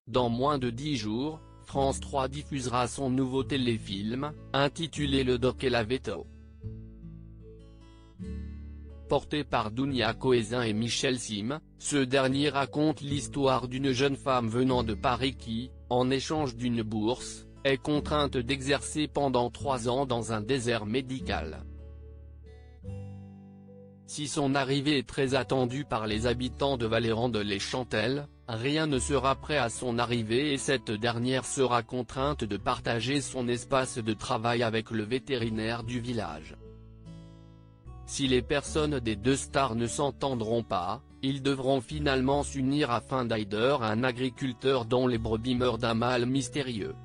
Dans moins de 10 jours, France 3 diffusera son nouveau téléfilm, intitulé Le Doc et la Veto. Porté par Dounia Cohézin et Michel Sim, ce dernier raconte l'histoire d'une jeune femme venant de Paris qui, en échange d'une bourse, est contrainte d'exercer pendant 3 ans dans un désert médical. Si son arrivée est très attendue par les habitants de Valéran-de-les-Chantelles, rien ne sera prêt à son arrivée et cette dernière sera contrainte de partager son espace de travail avec le vétérinaire du village. Si les personnes des deux stars ne s'entendront pas, ils devront finalement s'unir afin d'aider un agriculteur dont les brebis meurent d'un mal mystérieux.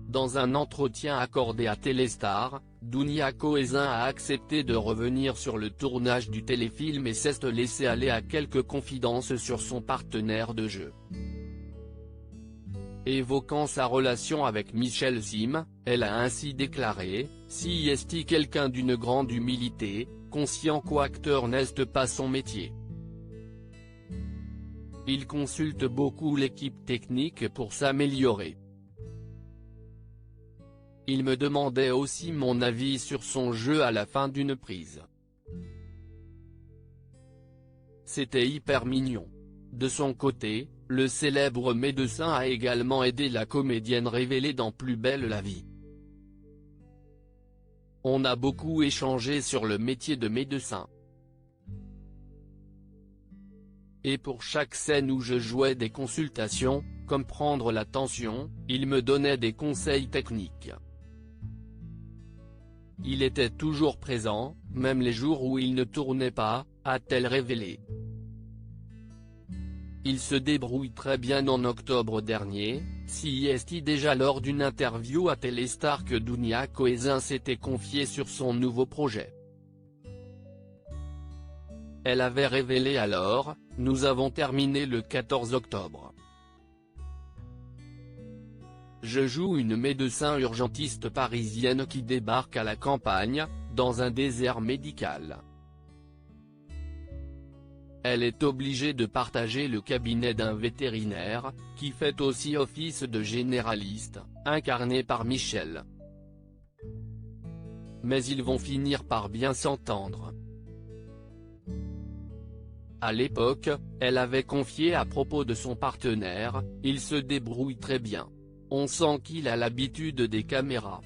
Dans un entretien accordé à Téléstar, Dounia Cohézin a accepté de revenir sur le tournage du téléfilm et s'est laissé aller à quelques confidences sur son partenaire de jeu. Évoquant sa relation avec Michel Sim, elle a ainsi déclaré « Si est quelqu'un d'une grande humilité, conscient qu'acteur n'est pas son métier. Il consulte beaucoup l'équipe technique pour s'améliorer. Il me demandait aussi mon avis sur son jeu à la fin d'une prise. C'était hyper mignon. » De son côté, le célèbre médecin a également aidé la comédienne révélée dans Plus belle la vie. On a beaucoup échangé sur le métier de médecin. Et pour chaque scène où je jouais des consultations, comme prendre la tension, il me donnait des conseils techniques. Il était toujours présent, même les jours où il ne tournait pas, a-t-elle révélé. Il se débrouille très bien. En octobre dernier, CIST déjà lors d'une interview à Téléstar que Dounia Cohézin s'était confiée sur son nouveau projet. Elle avait révélé alors « Nous avons terminé le 14 octobre. Je joue une médecin urgentiste parisienne qui débarque à la campagne, dans un désert médical. Elle est obligée de partager le cabinet d'un vétérinaire, qui fait aussi office de généraliste, incarné par Michel. Mais ils vont finir par bien s'entendre. » À l'époque, elle avait confié à propos de son partenaire, « Il se débrouille très bien. On sent qu'il a l'habitude des caméras.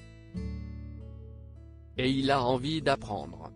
Et il a envie d'apprendre. »